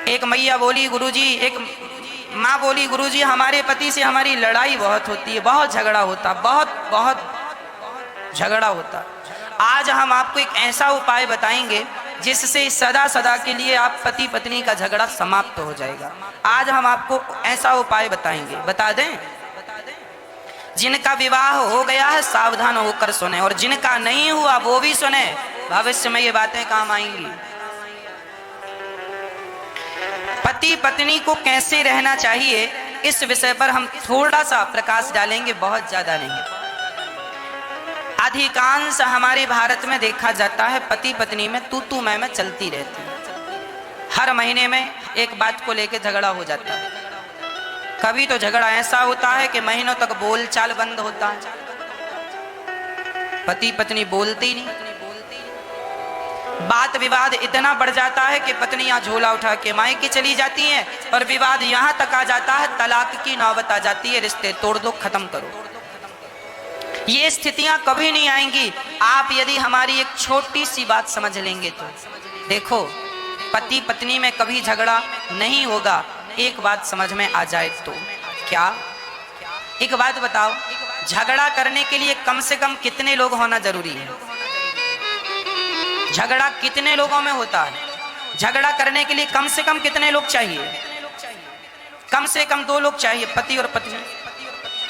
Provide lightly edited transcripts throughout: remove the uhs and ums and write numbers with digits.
एक मैया बोली गुरुजी, एक माँ बोली गुरुजी हमारे पति से हमारी लड़ाई बहुत होती है, बहुत झगड़ा होता, बहुत बहुत झगड़ा होता। आज हम आपको एक ऐसा उपाय बताएंगे जिससे सदा सदा के लिए आप पति पत्नी का झगड़ा समाप्त हो जाएगा। आज हम आपको ऐसा उपाय बताएंगे, बता दें। जिनका विवाह हो गया है सावधान होकर सुने, और जिनका नहीं हुआ वो भी सुने, भविष्य में ये बातें काम आएंगी। पति पत्नी को कैसे रहना चाहिए इस विषय पर हम थोड़ा सा प्रकाश डालेंगे, बहुत ज्यादा नहीं। अधिकांश हमारे भारत में देखा जाता है पति पत्नी में तू मैं चलती रहती है। हर महीने में एक बात को लेकर झगड़ा हो जाता है। कभी तो झगड़ा ऐसा होता है कि महीनों तक बोलचाल बंद होता है, पति पत्नी बोलती नहीं। बात विवाद इतना बढ़ जाता है कि पत्नियां झोला उठा के मायके चली जाती हैं और विवाद यहां तक आ जाता है, तलाक की नौबत आ जाती है, रिश्ते तोड़ दो, खत्म करो। ये स्थितियां कभी नहीं आएंगी आप यदि हमारी एक छोटी सी बात समझ लेंगे तो। देखो, पति पत्नी में कभी झगड़ा नहीं होगा, एक बात समझ में आ जाए तो। क्या? एक बात बताओ, झगड़ा करने के लिए कम से कम कितने लोग होना जरूरी है? झगड़ा कितने लोगों में होता है? झगड़ा करने के लिए कम से कम कितने लोग चाहिए? कम से कम 2 लोग चाहिए, पति और पत्नी,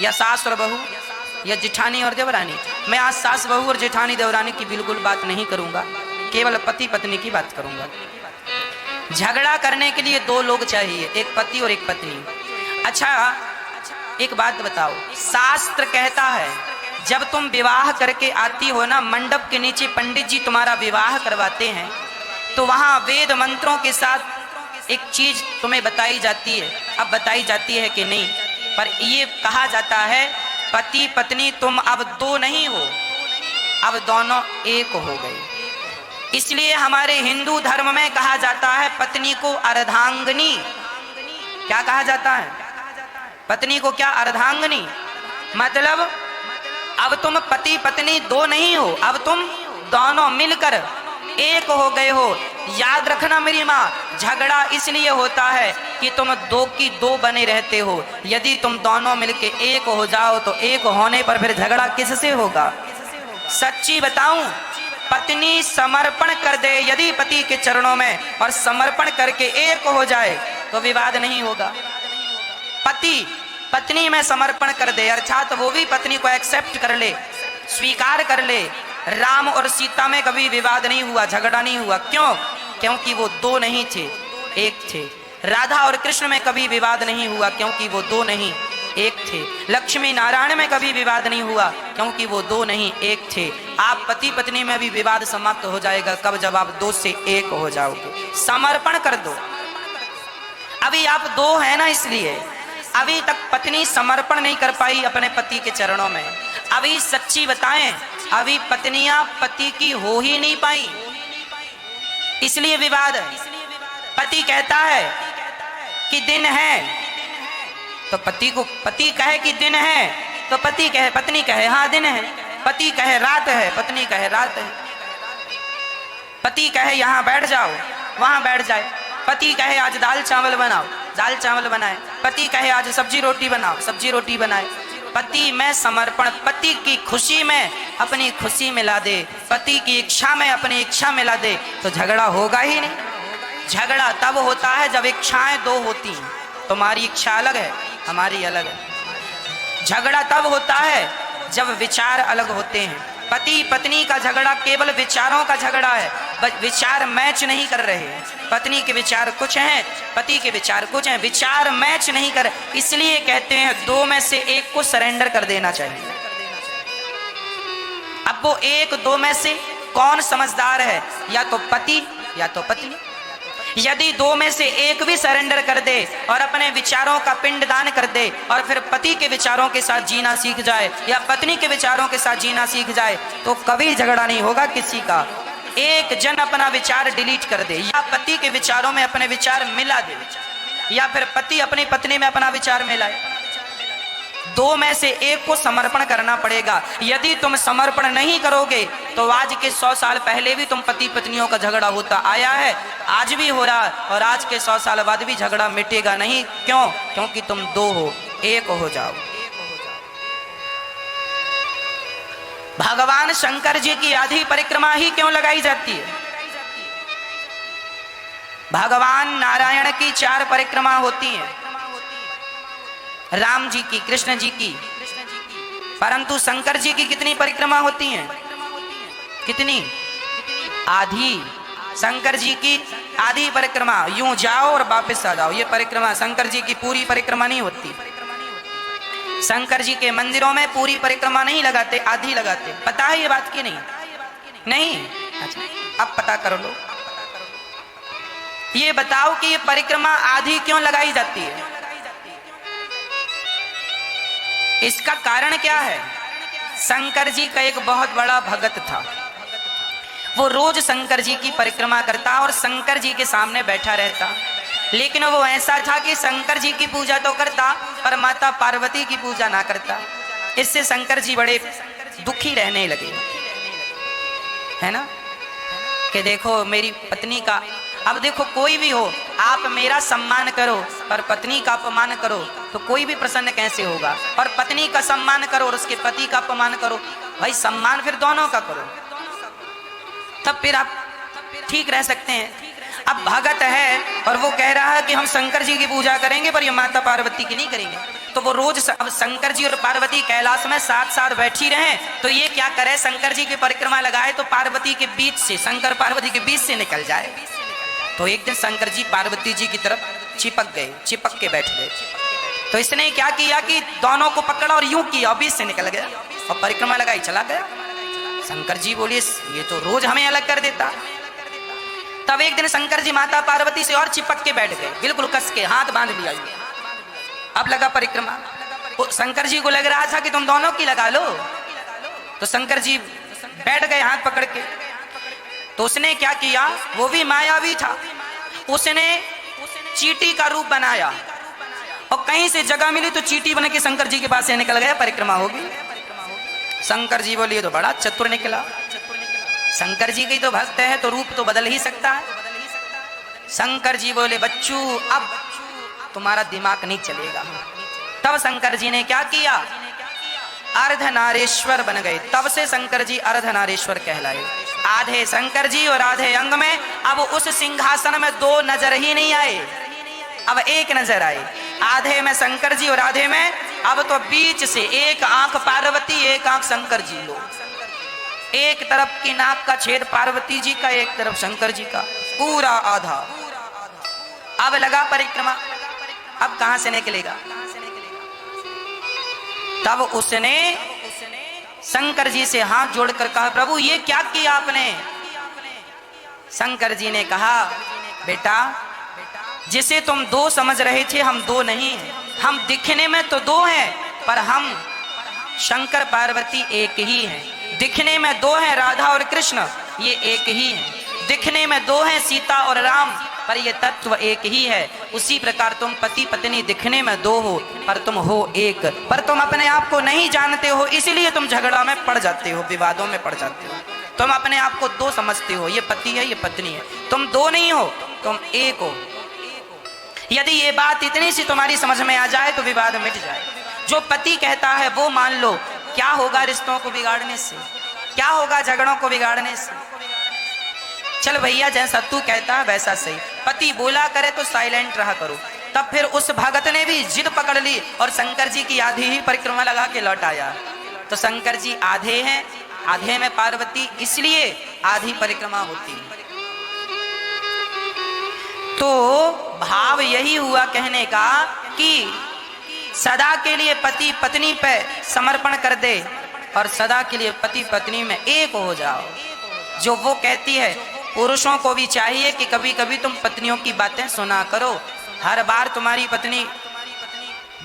या सास और बहू, या जेठानी और देवरानी। मैं आज सास बहू और जेठानी देवरानी की बिल्कुल बात नहीं करूंगा, केवल पति पत्नी की बात करूंगा। झगड़ा करने के लिए 2 लोग चाहिए, एक पति और एक पत्नी। अच्छा, एक बात बताओ, शास्त्र कहता है जब तुम विवाह करके आती हो ना, मंडप के नीचे पंडित जी तुम्हारा विवाह करवाते हैं, तो वहां वेद मंत्रों के साथ एक चीज तुम्हें बताई जाती है। अब बताई जाती है कि नहीं, पर ये कहा जाता है पति पत्नी तुम अब 2 नहीं हो, अब दोनों एक हो गए। इसलिए हमारे हिंदू धर्म में कहा जाता है पत्नी को अर्धांगिनी। क्या कहा जाता है? पत्नी को क्या? अर्धांगिनी। मतलब अब तुम पति पत्नी 2 नहीं हो, अब तुम दोनों मिलकर एक हो गए हो। याद रखना मेरी माँ, झगड़ा इसलिए होता है कि तुम 2 की 2 बने रहते हो। यदि तुम दोनों मिलके एक हो जाओ तो एक होने पर फिर झगड़ा किससे होगा? सच्ची बताऊं, पत्नी समर्पण कर दे यदि पति के चरणों में, और समर्पण करके एक हो जाए तो विवाद नहीं होगा। पति पत्नी में समर्पण कर दे, अर्थात वो भी पत्नी को एक्सेप्ट कर ले, स्वीकार कर ले। राम और सीता में कभी विवाद नहीं हुआ, झगड़ा नहीं हुआ। क्यों? क्योंकि वो 2 नहीं थे, एक थे। राधा और कृष्ण में कभी विवाद नहीं हुआ क्योंकि वो 2 नहीं, एक थे। लक्ष्मी नारायण में कभी विवाद नहीं हुआ क्योंकि वो 2 नहीं, एक थे। आप पति पत्नी में भी विवाद समाप्त हो जाएगा कब? जब आप 2 से 1 हो जाओगे। समर्पण कर दो। अभी आप 2 है ना, इसलिए अभी तक पत्नी समर्पण नहीं कर पाई अपने पति के चरणों में। अभी सच्ची बताएं, अभी पत्नियां पति की हो ही नहीं पाई, इसलिए विवाद है। पति कहता है कि दिन है तो पति कहे कि दिन है तो पत्नी कहे हाँ दिन है। पति कहे रात है, पत्नी कहे रात है। पति कहे यहाँ बैठ जाओ, वहां बैठ जाए। पति कहे आज दाल चावल बनाओ, दाल चावल बनाए। पति कहे आज सब्जी रोटी बनाओ, सब्जी रोटी बनाए। पति में समर्पण, पति की खुशी में अपनी खुशी मिला दे, पति की इच्छा में अपनी इच्छा मिला दे, तो झगड़ा होगा ही नहीं। झगड़ा तब होता है जब इच्छाएं 2 होती हैं। तुम्हारी इच्छा अलग है, हमारी अलग है। झगड़ा तब होता है जब विचार अलग होते हैं। पति पत्नी का झगड़ा केवल विचारों का झगड़ा है, विचार मैच नहीं कर रहे। पत्नी के विचार कुछ हैं, पति के विचार कुछ हैं, विचार मैच नहीं कर। इसलिए कहते हैं 2 में से 1 को सरेंडर कर देना चाहिए। अब वो 1-2 में से कौन समझदार है? या तो पति या तो पत्नी। यदि 2 में से 1 भी सरेंडर कर दे और अपने विचारों का पिंडदान कर दे और फिर पति के विचारों के साथ जीना सीख जाए या पत्नी के विचारों के साथ जीना सीख जाए तो कभी झगड़ा नहीं होगा किसी का। एक जन अपना विचार डिलीट कर दे, या पति के विचारों में अपने विचार मिला दे, या फिर पति अपनी पत्नी में अपना विचार मिलाए, दो में से एक को समर्पण करना पड़ेगा। यदि तुम समर्पण नहीं करोगे तो आज के 100 साल पहले भी तुम पति पत्नियों का झगड़ा होता आया है, आज भी हो रहा है, और आज के 100 साल बाद भी झगड़ा मिटेगा नहीं। क्यों? क्योंकि तुम दो हो, एक हो जाओ। भगवान शंकर जी की आधी परिक्रमा ही क्यों लगाई जाती है? भगवान नारायण की 4 परिक्रमा होती हैं, राम जी की, कृष्ण जी की, परंतु शंकर जी की कितनी परिक्रमा होती हैं? कितनी? आधी। शंकर जी की आधी परिक्रमा, यूं जाओ और वापस आ जाओ, ये परिक्रमा शंकर जी की पूरी परिक्रमा नहीं होती। शंकर जी के मंदिरों में पूरी परिक्रमा नहीं लगाते, आधी लगाते। पता है ये बात की नहीं? नहीं? अच्छा, अब पता कर लो। ये बताओ कि ये परिक्रमा आधी क्यों लगाई जाती है? इसका कारण क्या है? शंकर जी का एक बहुत बड़ा भगत था, वो रोज शंकर जी की परिक्रमा करता और शंकर जी के सामने बैठा रहता। लेकिन वो ऐसा था कि शंकर जी की पूजा तो करता पर माता पार्वती की पूजा ना करता। इससे शंकर जी बड़े दुखी रहने लगे, है ना, कि देखो मेरी पत्नी का, अब देखो कोई भी हो, आप मेरा सम्मान करो पर पत्नी का अपमान करो तो कोई भी प्रसन्न कैसे होगा? और पत्नी का सम्मान करो और उसके पति का अपमान करो, भाई सम्मान फिर दोनों का करो, तब फिर आप ठीक रह सकते हैं। अब भगत है और वो कह रहा है कि हम शंकर जी की पूजा करेंगे पर ये माता पार्वती की नहीं करेंगे, तो वो रोज अब शंकर जी और पार्वती कैलाश में साथ साथ बैठी रहे, तो ये क्या करे, शंकर जी की परिक्रमा लगाए तो पार्वती के बीच से, शंकर पार्वती के बीच से निकल जाए। तो एक दिन शंकर जी पार्वती जी की तरफ चिपक गए, चिपक के बैठ गए। तो इसने क्या किया कि दोनों को पकड़ा और यूं किया, बीच से निकल गया और परिक्रमा लगाई चला गया। शंकर जी बोले ये तो रोज हमें अलग कर देता। तब एक दिन शंकर जी माता पार्वती से और चिपक के बैठ गए, बिल्कुल कस के हाथ बांध लिया। अब लगा परिक्रमा। शंकर जी को लग रहा था कि तुम दोनों की लगा लो, तो शंकर जी बैठ गए हाथ पकड़ के। तो उसने क्या किया, वो भी मायावी था, उसने चींटी का रूप बनाया और कहीं से जगह मिली तो चींटी बन के शंकर जी के पास से निकल गया, परिक्रमा होगी। शंकर जी बोलिए तो बड़ा चतुर निकला, शंकर जी की तो भक्त है तो रूप तो बदल ही सकता है। शंकर जी बोले बच्चू अब तुम्हारा दिमाग नहीं चलेगा। तब शंकर जी ने क्या किया, अर्धनारेश्वर बन गए। तब से शंकर जी अर्धनारेश्वर कहलाए। आधे शंकर जी और आधे अंग में अब उस सिंहासन में दो नजर ही नहीं आए, अब एक नजर आए। आधे में शंकर जी और आधे में, अब तो बीच से एक आंख पार्वती एक आंख शंकर जी लो, एक तरफ की नाक का छेद पार्वती जी का, एक तरफ शंकर जी का, पूरा आधा। अब लगा परिक्रमा, अब कहां से निकलेगा? तब उसने शंकर जी से हाथ जोड़कर कहा प्रभु ये क्या किया आपने? शंकर जी ने कहा बेटा जिसे तुम दो समझ रहे थे हम दो नहीं हैं, हम दिखने में तो दो हैं पर हम शंकर पार्वती एक ही हैं। दिखने में दो हैं राधा और कृष्ण, ये एक ही हैं। दिखने में दो हैं सीता और राम पर ये तत्व एक ही है। उसी प्रकार तुम पति पत्नी दिखने में दो हो पर तुम हो एक, पर तुम अपने आप को नहीं जानते हो, इसलिए तुम झगड़ा में पड़ जाते हो, विवादों में पड़ जाते हो। तुम अपने आप को दो समझते हो, ये पति है ये पत्नी है, तुम दो नहीं हो, तुम एक हो। यदि ये बात इतनी सी तुम्हारी समझ में आ जाए तो विवाद मिट जाए। जो पति कहता है वो मान लो। क्या होगा रिश्तों को बिगाड़ने से? क्या होगा झगड़ों को बिगाड़ने से? चल भैया जैसा तू कहता है वैसा सही, पति बोला करे तो साइलेंट रहा करो। तब फिर उस भगत ने भी जिद पकड़ ली और शंकर जी की आधी ही परिक्रमा लगा के लौट आया। तो शंकर जी आधे हैं, आधे में पार्वती, इसलिए आधी परिक्रमा होती है। तो भाव यही हुआ कहने का कि सदा के लिए पति पत्नी पे समर्पण कर दे और सदा के लिए पति पत्नी में एक हो जाओ। जो वो कहती है पुरुषों को भी चाहिए कि कभी कभी तुम पत्नियों की बातें सुना करो। हर बार तुम्हारी पत्नी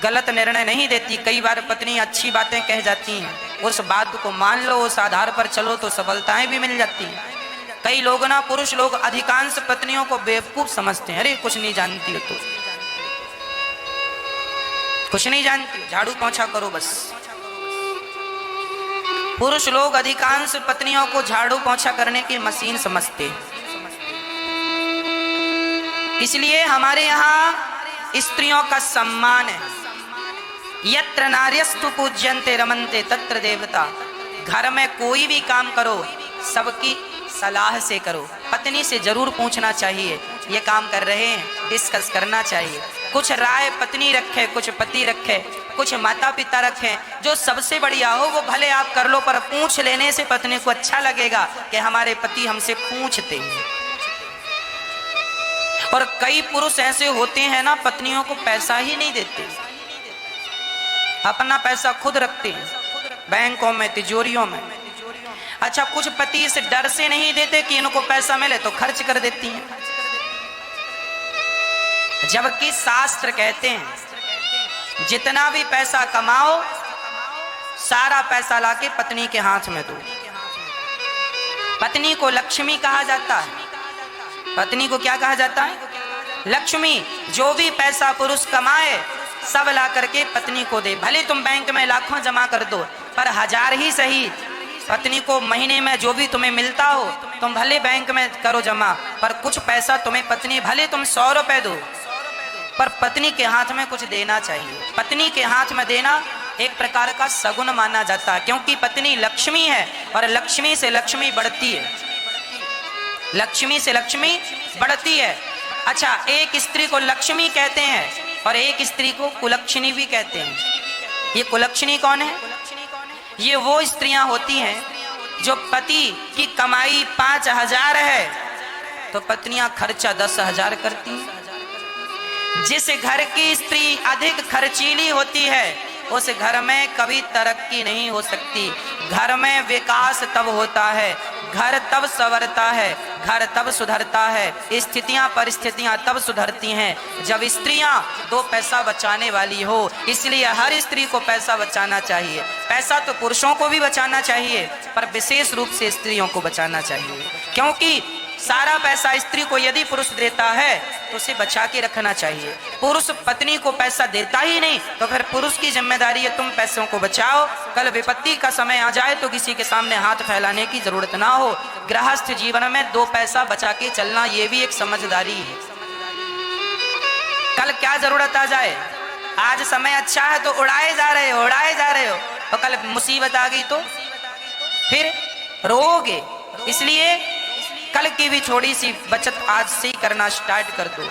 गलत निर्णय नहीं देती, कई बार पत्नी अच्छी बातें कह जाती हैं, उस बात को मान लो, उस आधार पर चलो तो सफलताएं भी मिल जाती हैं। कई लोग ना, पुरुष लोग अधिकांश पत्नियों को बेवकूफ समझते हैं, अरे कुछ नहीं जानती हो कुछ नहीं जानती, झाड़ू पोंछा करो बस। पुरुष लोग अधिकांश पत्नियों को झाड़ू पोंछा करने की मशीन समझते। इसलिए हमारे यहाँ स्त्रियों का सम्मान है। यत्र नार्यस्तु पूज्यन्ते रमन्ते तत्र देवता। घर में कोई भी काम करो सबकी सलाह से करो। पत्नी से जरूर पूछना चाहिए, ये काम कर रहे हैं, डिस्कस करना चाहिए। कुछ राय पत्नी रखे, कुछ पति रखे, कुछ माता पिता रखें, जो सबसे बढ़िया हो वो भले आप कर लो, पर पूछ लेने से पत्नी को अच्छा लगेगा कि हमारे पति हमसे पूछते हैं। और कई पुरुष ऐसे होते हैं ना, पत्नियों को पैसा ही नहीं देते, अपना पैसा खुद रखते हैं बैंकों में, तिजोरियों में। अच्छा, कुछ पति इस डर से नहीं देते कि इनको पैसा मिले तो खर्च कर देती हैं, जबकि शास्त्र कहते हैं जितना भी पैसा कमाओ सारा पैसा लाके पत्नी के हाथ में दो। पत्नी को लक्ष्मी कहा जाता है। पत्नी को क्या कहा जाता है? लक्ष्मी। जो भी पैसा पुरुष कमाए सब ला करके पत्नी को दे। भले तुम बैंक में लाखों जमा कर दो, पर 1000 ही सही पत्नी को महीने में जो भी तुम्हें मिलता हो तुम भले बैंक में करो जमा, पर कुछ पैसा तुम्हें पत्नी, भले तुम 100 रुपए दो, पर पत्नी के हाथ में कुछ देना चाहिए। पत्नी के हाथ में देना एक प्रकार का सगुन माना जाता है, क्योंकि पत्नी लक्ष्मी है और लक्ष्मी से लक्ष्मी बढ़ती है। लक्ष्मी से लक्ष्मी बढ़ती है। अच्छा, एक स्त्री को लक्ष्मी कहते हैं और एक स्त्री को कुलक्षणी भी कहते हैं। ये कुलक्षणी कौन है? ये वो स्त्रियां होती हैं जो पति की कमाई 5000 है तो पत्नियां खर्चा 10,000 करती हैं। जिस घर की स्त्री अधिक खर्चीली होती है उस घर में कभी तरक्की नहीं हो सकती। घर में विकास तब होता है, घर तब संवरता है, घर तब सुधरता है, स्थितियां परिस्थितियां तब सुधरती हैं जब स्त्रियां 2 पैसा बचाने वाली हो। इसलिए हर स्त्री को पैसा बचाना चाहिए। पैसा तो पुरुषों को भी बचाना चाहिए, पर विशेष रूप से स्त्रियों को बचाना चाहिए, क्योंकि सारा पैसा स्त्री को यदि पुरुष देता है तो उसे बचा के रखना चाहिए। पुरुष पत्नी को पैसा देता ही नहीं तो फिर पुरुष की जिम्मेदारी है तुम पैसों को बचाओ। कल विपत्ति का समय आ जाए तो किसी के सामने हाथ फैलाने की जरूरत ना हो। गृहस्थ जीवन में 2 पैसा बचा के चलना ये भी एक समझदारी है। कल क्या जरूरत आ जाए, आज समय अच्छा है तो उड़ाए जा रहे हो, उड़ाए जा रहे हो, और कल मुसीबत आ गई तो फिर रोओगे। इसलिए कल की भी थोड़ी सी बचत आज से ही करना स्टार्ट कर दो।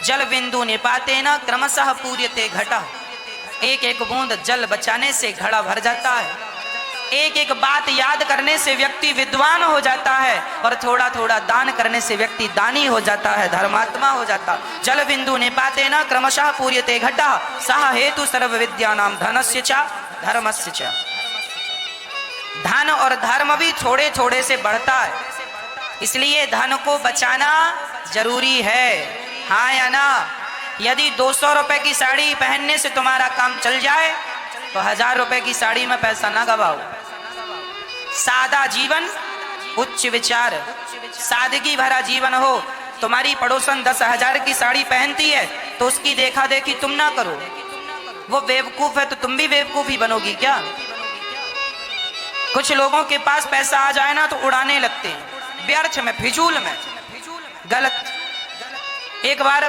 जल बिंदु निपाते न क्रमशः पूर्यते घटा। एक एक बूंद जल बचाने से घड़ा भर जाता है। एक एक बात याद करने से व्यक्ति विद्वान हो जाता है, और थोड़ा थोड़ा दान करने से व्यक्ति दानी हो जाता है, धर्मात्मा हो जाता। जल बिंदु निपाते न क्रमशः पूर्यते घटा सह हेतु सर्व विद्यानाम धनस्य च धर्मस्य च। धन और धर्म भी थोड़े थोड़े से बढ़ता है, इसलिए धन को बचाना जरूरी है। हाँ या ना? यदि 200 रुपए की साड़ी पहनने से तुम्हारा काम चल जाए तो 1000 रुपए की साड़ी में पैसा ना गवाओ। सादा जीवन, उच्च विचार, सादगी भरा जीवन हो। तुम्हारी पड़ोसन 10,000 की साड़ी पहनती है तो उसकी देखा देखी तुम ना करो। वो बेवकूफ है तो तुम भी बेवकूफ ही बनोगी क्या? कुछ लोगों के पास पैसा आ जाए ना तो उड़ाने लगते हैं, व्यर्थ में, फिजूल में, गलत। एक बार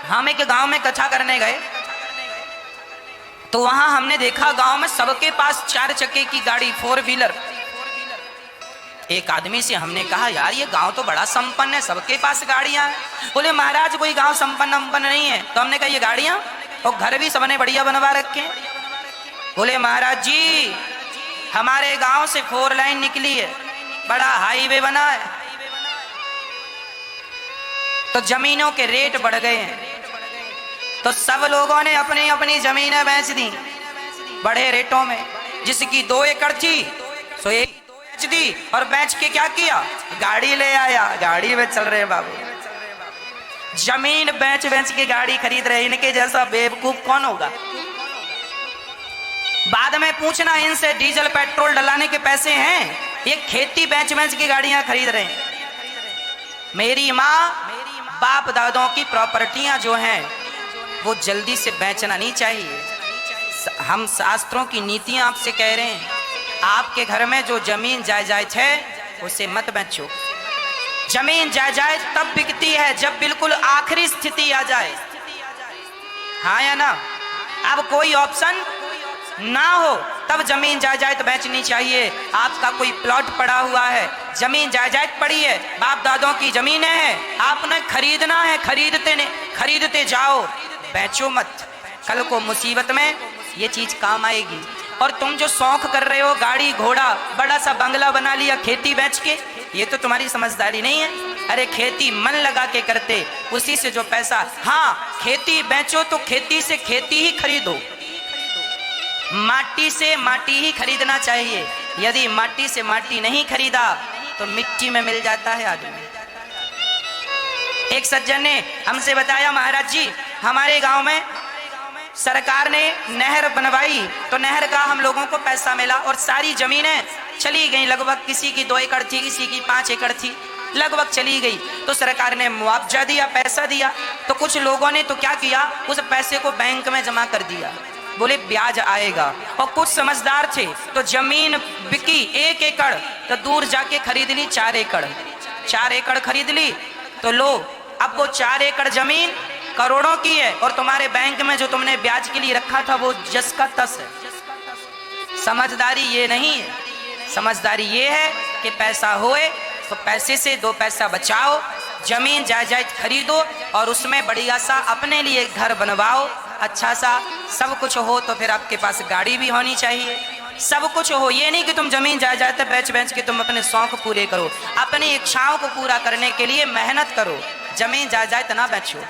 हम एक गांव में कथा करने गए तो वहां हमने देखा गांव में सबके पास 4 चक्के की गाड़ी, 4 व्हीलर। एक आदमी से हमने कहा, यार ये गांव तो बड़ा संपन्न है, सबके पास गाड़ियां हैं। बोले महाराज कोई गांव संपन्न नहीं है। तो हमने कहा ये गाड़ियां और घर भी सबने बढ़िया बनवा रखे हैं। बोले महाराज जी हमारे गांव से 4 लाइन निकली है, बड़ा हाईवे बना है, तो जमीनों के रेट बढ़ गए हैं, तो सब लोगों ने अपनी अपनी जमीनें बेच दी बड़े रेटों में। जिसकी 2 एकड़ थी सो 1 बेच दी, और बेच के क्या किया, गाड़ी ले आया। गाड़ी में चल रहे हैं बाबू, जमीन बेच बेच के गाड़ी खरीद रहे। इनके जैसा बेवकूफ कौन होगा? बाद में पूछना इनसे, डीजल पेट्रोल डलाने के पैसे हैं? ये खेती बेच बेच के गाड़ियां खरीद रहे हैं। मेरी माँ बाप दादों की प्रॉपर्टियां जो हैं वो जल्दी से बेचना नहीं चाहिए। हम शास्त्रों की नीतियां आपसे कह रहे हैं, आपके घर में जो जमीन जायदाद है उसे मत बेचो। जमीन जायदाद तब बिकती है जब बिल्कुल आखिरी स्थिति आ जाए, हाँ या ना। अब कोई ऑप्शन ना हो तब जमीन जायदाद बेचनी चाहिए। आपका कोई प्लॉट पड़ा हुआ है, जमीन जायदाद पड़ी है, बाप दादों की जमीनें हैं, आपने खरीदना है, खरीदते जाओ, बेचो मत। कल को मुसीबत में ये चीज काम आएगी। और तुम जो शौक कर रहे हो, गाड़ी घोड़ा बड़ा सा बंगला बना लिया खेती बेच के, ये तो तुम्हारी समझदारी नहीं है। अरे खेती मन लगा के करते, उसी से जो पैसा, हाँ खेती बेचो तो खेती से खेती ही खरीदो, माटी से माटी ही खरीदना चाहिए। यदि माटी से माटी नहीं खरीदा तो मिट्टी में मिल जाता है आदमी। एक सज्जन ने हमसे बताया, महाराज जी हमारे गांव में सरकार ने नहर बनवाई तो नहर का हम लोगों को पैसा मिला और सारी जमीनें चली गई, लगभग किसी की 2 एकड़ थी, किसी की 5 एकड़ थी, लगभग चली गई। तो सरकार ने मुआवजा दिया, पैसा दिया। तो कुछ लोगों ने तो क्या किया, उस पैसे को बैंक में जमा कर दिया, बोले ब्याज आएगा। और कुछ समझदार थे तो जमीन बिकी 1 एकड़, तो दूर जाके खरीद ली 4 एकड़, 4 एकड़ खरीद ली। तो लो, अब वो 4 एकड़ जमीन करोड़ों की है और तुम्हारे बैंक में जो तुमने ब्याज के लिए रखा था वो जस का तस है। समझदारी ये नहीं है, समझदारी ये है कि पैसा होए तो पैसे से 2 पैसा बचाओ, जमीन जायदाद खरीदो और उसमें बढ़िया सा अपने लिए घर बनवाओ, अच्छा सा सब कुछ हो। तो फिर आपके पास गाड़ी भी होनी चाहिए, सब कुछ हो। ये नहीं कि तुम जमीन जायदाद बेच बेच के तुम अपने शौक पूरे करो, अपनी इच्छाओं को पूरा करने के लिए मेहनत करो, जमीन जायदाद ना बेचो।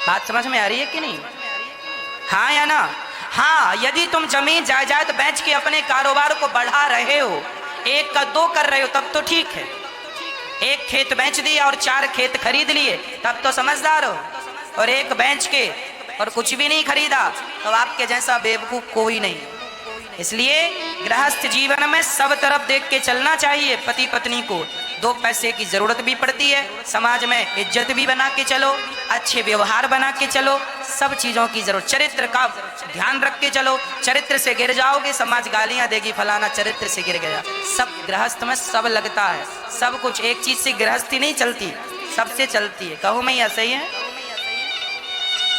बात समझ में आ रही है कि नहीं, हाँ या ना। हाँ, यदि तुम जमीन जायदाद बेच के अपने कारोबार को बढ़ा रहे हो, 1 का 2 कर रहे हो, तब तो ठीक है। 1 खेत बेच दिया और 4 खेत खरीद लिए, तब तो समझदार हो। और 1 बेच के और कुछ भी नहीं खरीदा तो आपके जैसा बेवकूफ कोई नहीं। इसलिए गृहस्थ जीवन में सब तरफ देख के चलना चाहिए। पति पत्नी को 2 पैसे की जरूरत भी पड़ती है, समाज में इज्जत भी बना के चलो, अच्छे व्यवहार बना के चलो, सब चीजों की जरूरत, चरित्र का ध्यान रख के चलो। चरित्र से गिर जाओगे समाज गालियां देगी, फलाना चरित्र से गिर गया। सब गृहस्थ में सब लगता है, सब कुछ। एक चीज से गृहस्थी नहीं चलती, सबसे चलती है। कहूँ मैं ऐसा ही है,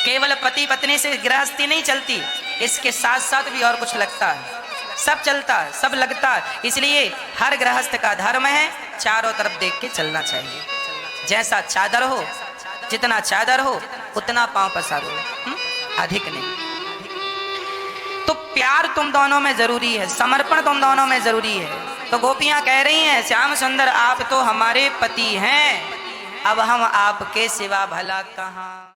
केवल पति पत्नी से गृहस्थी नहीं चलती, इसके साथ साथ भी और कुछ लगता है, सब चलता है, सब लगता है। इसलिए हर गृहस्थ का धर्म है चारों तरफ देख के चलना चाहिए। जैसा चादर हो, जितना चादर हो उतना पांव पसारो, अधिक नहीं। तो प्यार तुम दोनों में जरूरी है, समर्पण तुम दोनों में जरूरी है। तो गोपियां कह रही हैं, श्याम सुंदर आप तो हमारे पति हैं, अब हम आपके सिवा भला कहाँ।